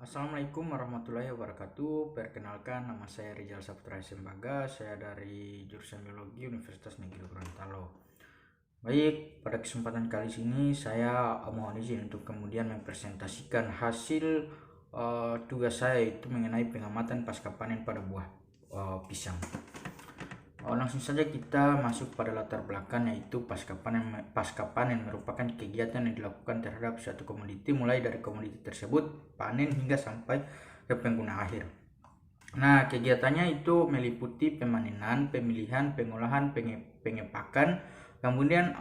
Assalamualaikum warahmatullahi wabarakatuh. Perkenalkan, nama saya Rizal Saputra Sembaga. Saya dari jurusan Biologi Universitas Negeri Gorontalo. Baik, pada kesempatan kali ini saya mohon izin untuk kemudian mempresentasikan hasil tugas saya, itu mengenai pengamatan pasca panen pada buah pisang. Langsung saja kita masuk pada latar belakang, yaitu pasca panen. Pasca panen merupakan kegiatan yang dilakukan terhadap suatu komoditi, mulai dari komoditi tersebut, panen, hingga sampai ke pengguna akhir. Nah, kegiatannya itu meliputi pemanenan, pemilihan, pengolahan, pengepakan, kemudian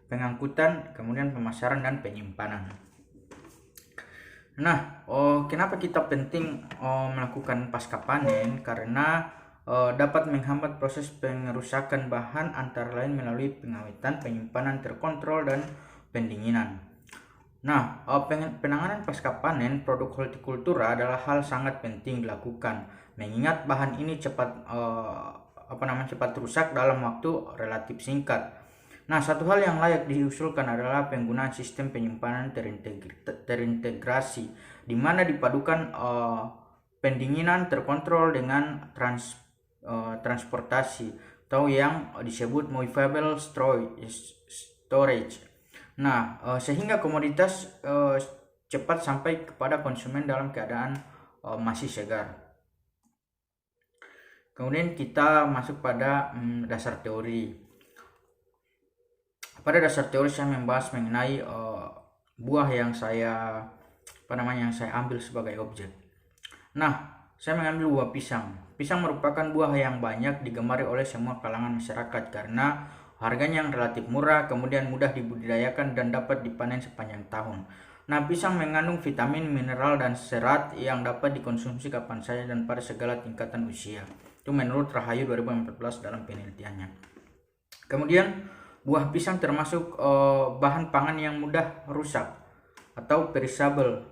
pengangkutan, kemudian pemasaran dan penyimpanan. Nah, kenapa kita penting melakukan pasca panen? Karena dapat menghambat proses pengerusakan bahan, antara lain melalui pengawetan, penyimpanan terkontrol, dan pendinginan. Nah, penanganan pasca panen produk hortikultura adalah hal sangat penting dilakukan, mengingat bahan ini cepat rusak dalam waktu relatif singkat. Nah, satu hal yang layak diusulkan adalah penggunaan sistem penyimpanan terintegrasi, di mana dipadukan pendinginan terkontrol dengan transportasi, atau yang disebut movable storage. Nah, sehingga komoditas cepat sampai kepada konsumen dalam keadaan masih segar. Kemudian kita masuk pada dasar teori. Pada dasar teori saya membahas mengenai buah yang saya ambil sebagai objek. Nah, saya mengambil buah pisang. Pisang merupakan buah yang banyak digemari oleh semua kalangan masyarakat karena harganya yang relatif murah, kemudian mudah dibudidayakan dan dapat dipanen sepanjang tahun. Nah, pisang mengandung vitamin, mineral, dan serat yang dapat dikonsumsi kapan saja dan pada segala tingkatan usia. Itu menurut Rahayu 2014 dalam penelitiannya. Kemudian, buah pisang termasuk bahan pangan yang mudah rusak atau perishable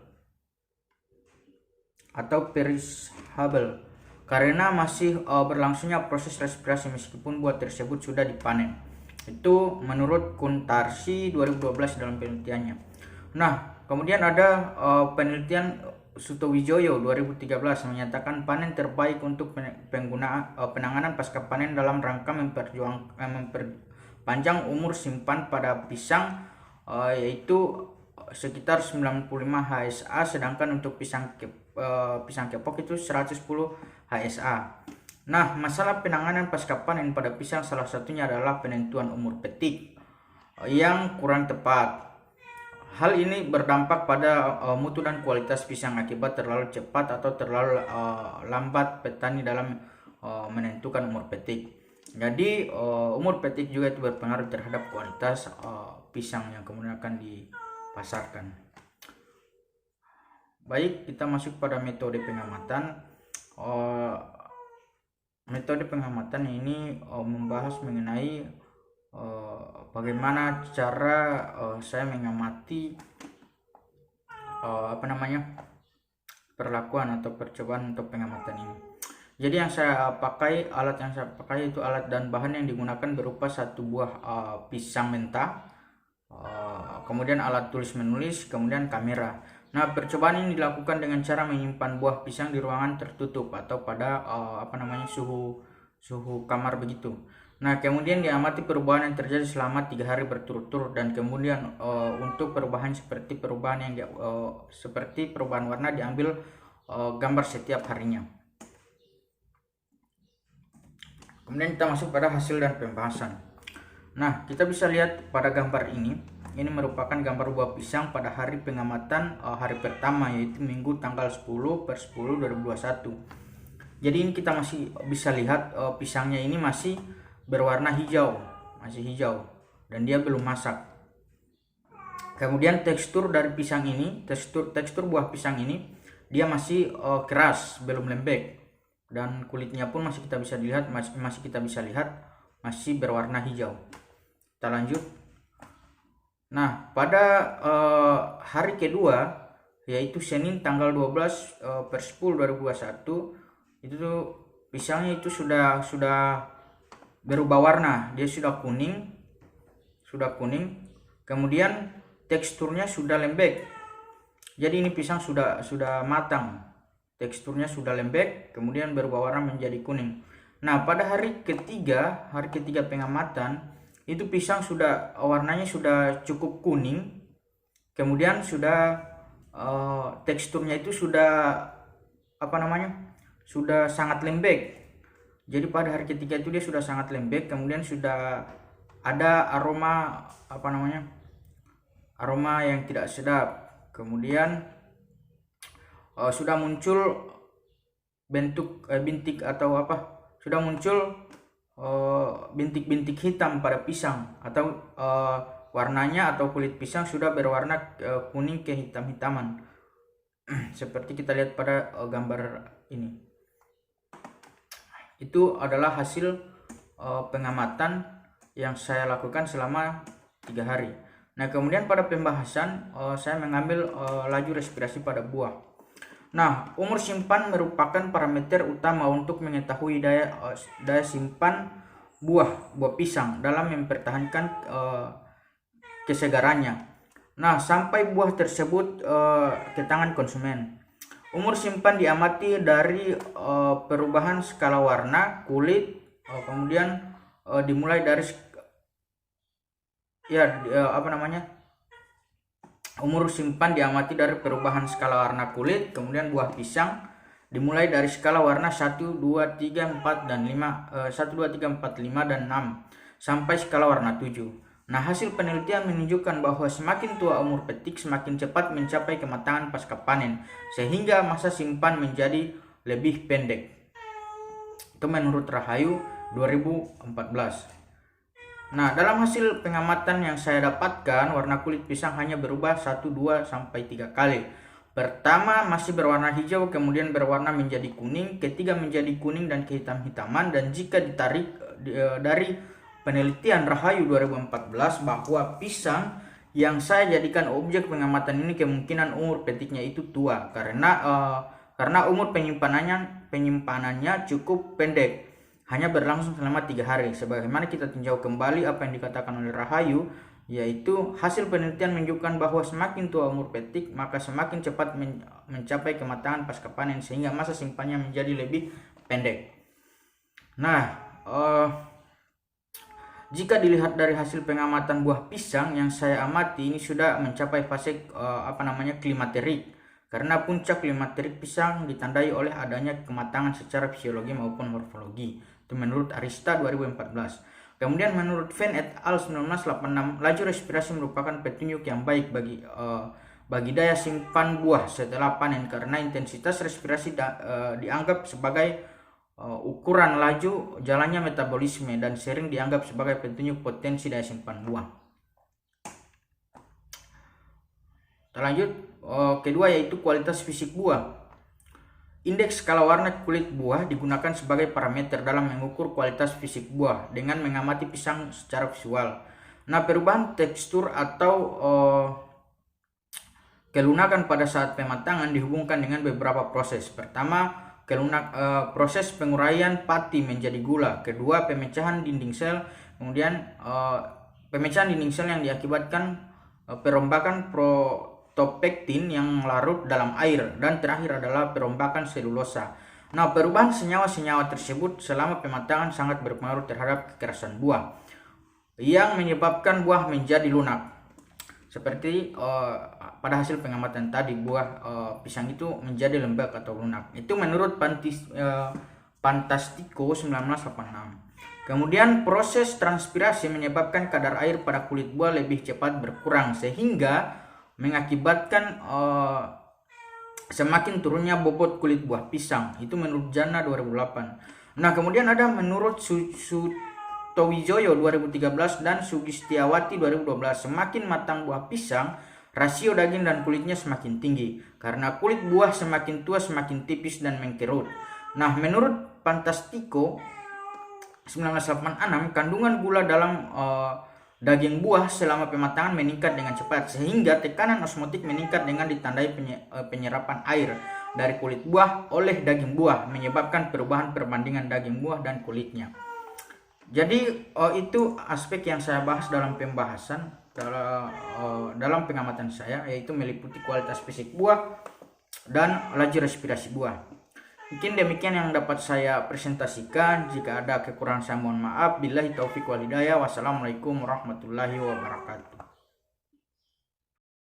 karena masih berlangsungnya proses respirasi meskipun buah tersebut sudah dipanen. Itu menurut Kuntarsi 2012 dalam penelitiannya. Nah, kemudian ada penelitian Sutowijoyo 2013 menyatakan panen terbaik untuk penanganan pasca panen dalam rangka memperpanjang umur simpan pada pisang, yaitu sekitar 95 HSA, sedangkan untuk pisang kepok itu 110 HSA. Nah, masalah penanganan pasca panen pada pisang salah satunya adalah penentuan umur petik yang kurang tepat. Hal ini berdampak pada mutu dan kualitas pisang akibat terlalu cepat atau terlalu lambat petani dalam menentukan umur petik. Jadi umur petik juga itu berpengaruh terhadap kualitas pisang yang kemudian akan dipasarkan. Baik, kita masuk pada metode pengamatan. Metode pengamatan ini membahas mengenai bagaimana cara saya mengamati perlakuan atau percobaan untuk pengamatan ini. Jadi alat yang saya pakai itu alat dan bahan yang digunakan berupa satu buah pisang mentah, kemudian alat tulis menulis, kemudian kamera. Nah, percobaan ini dilakukan dengan cara menyimpan buah pisang di ruangan tertutup atau pada suhu kamar begitu. Nah, kemudian diamati perubahan yang terjadi selama 3 hari berturut-turut, dan kemudian untuk perubahan seperti perubahan warna diambil gambar setiap harinya. Kemudian kita masuk pada hasil dan pembahasan. Nah, kita bisa lihat pada gambar ini. Ini merupakan gambar buah pisang pada hari pengamatan hari pertama, yaitu Minggu tanggal 10/10/2021. Jadi ini kita masih bisa lihat pisangnya ini masih berwarna hijau, dan dia belum masak. Kemudian tekstur dari pisang ini, tekstur buah pisang ini dia masih keras, belum lembek, dan kulitnya pun masih kita bisa lihat masih berwarna hijau. Kita lanjut. Nah, pada hari kedua, yaitu Senin tanggal 12/10/2021, itu pisangnya itu sudah berubah warna, dia sudah kuning. Kemudian teksturnya sudah lembek. Jadi ini pisang sudah matang, teksturnya sudah lembek, kemudian berubah warna menjadi kuning. Nah, pada hari ketiga pengamatan, itu pisang sudah warnanya sudah cukup kuning, kemudian sudah teksturnya itu sudah sudah sangat lembek. Jadi pada hari ketiga itu dia sudah sangat lembek, kemudian sudah ada aroma aroma yang tidak sedap. Kemudian sudah muncul bentuk bintik atau sudah muncul bintik-bintik hitam pada pisang, atau warnanya atau kulit pisang sudah berwarna kuning kehitam-hitaman seperti kita lihat pada gambar ini. Itu adalah hasil pengamatan yang saya lakukan selama 3 hari. Nah, kemudian pada pembahasan saya mengambil laju respirasi pada buah. Nah, umur simpan merupakan parameter utama untuk mengetahui daya simpan buah pisang dalam mempertahankan kesegarannya. Nah, sampai buah tersebut ke tangan konsumen. Umur simpan diamati dari perubahan skala warna, kulit, kemudian dimulai dari umur simpan diamati dari perubahan skala warna kulit, kemudian buah pisang dimulai dari skala warna 1, 2, 3, 4 dan 5, 1, 2, 3, 4, 5 dan 6 sampai skala warna 7. Nah, hasil penelitian menunjukkan bahwa semakin tua umur petik, semakin cepat mencapai kematangan pasca panen, sehingga masa simpan menjadi lebih pendek. Itu menurut Rahayu 2014. Nah, dalam hasil pengamatan yang saya dapatkan, warna kulit pisang hanya berubah 1, 2, sampai 3 kali. Pertama masih berwarna hijau, kemudian berwarna menjadi kuning, ketiga menjadi kuning dan kehitam-hitaman. Dan jika ditarik dari penelitian Rahayu 2014 bahwa pisang yang saya jadikan objek pengamatan ini kemungkinan umur petiknya itu tua karena umur penyimpanannya cukup pendek, hanya berlangsung selama 3 hari. Sebagaimana kita tinjau kembali apa yang dikatakan oleh Rahayu, yaitu hasil penelitian menunjukkan bahwa semakin tua umur petik, maka semakin cepat mencapai kematangan pasca panen, sehingga masa simpannya menjadi lebih pendek. Nah, jika dilihat dari hasil pengamatan buah pisang yang saya amati, ini sudah mencapai fase klimaterik, karena puncak klimaterik pisang ditandai oleh adanya kematangan secara fisiologi maupun morfologi. Itu menurut Arista 2014. Kemudian menurut Venn et al 1986, laju respirasi merupakan petunjuk yang baik bagi daya simpan buah setelah panen, karena intensitas respirasi dianggap sebagai ukuran laju jalannya metabolisme dan sering dianggap sebagai petunjuk potensi daya simpan buah. Kita lanjut, kedua yaitu kualitas fisik buah. Indeks skala warna kulit buah digunakan sebagai parameter dalam mengukur kualitas fisik buah dengan mengamati pisang secara visual. Nah, perubahan tekstur atau kelunakan pada saat pematangan dihubungkan dengan beberapa proses. Pertama, proses penguraian pati menjadi gula. Kedua, pemecahan dinding sel. Kemudian pemecahan dinding sel yang diakibatkan perombakan protopektin yang larut dalam air, dan terakhir adalah perombakan selulosa. Nah, perubahan senyawa-senyawa tersebut selama pematangan sangat berpengaruh terhadap kekerasan buah yang menyebabkan buah menjadi lunak. Seperti pada hasil pengamatan tadi, buah pisang itu menjadi lembek atau lunak. Itu menurut Fantastico 1986. Kemudian proses transpirasi menyebabkan kadar air pada kulit buah lebih cepat berkurang, sehingga mengakibatkan semakin turunnya bobot kulit buah pisang. Itu menurut Jana 2008. Nah, kemudian ada menurut Sutowijoyo 2013 dan Sugistiawati 2012. Semakin matang buah pisang, rasio daging dan kulitnya semakin tinggi, karena kulit buah semakin tua semakin tipis dan mengkerut. Nah, menurut Fantastico 1986, kandungan gula dalam daging buah selama pematangan meningkat dengan cepat, sehingga tekanan osmotik meningkat dengan ditandai penyerapan air dari kulit buah oleh daging buah, menyebabkan perubahan perbandingan daging buah dan kulitnya. Jadi itu aspek yang saya bahas dalam pembahasan dalam pengamatan saya, yaitu meliputi kualitas fisik buah dan laju respirasi buah. Mungkin demikian yang dapat saya presentasikan. Jika ada kekurangan saya mohon maaf. Billahi taufiq wal hidayah. Wassalamualaikum warahmatullahi wabarakatuh.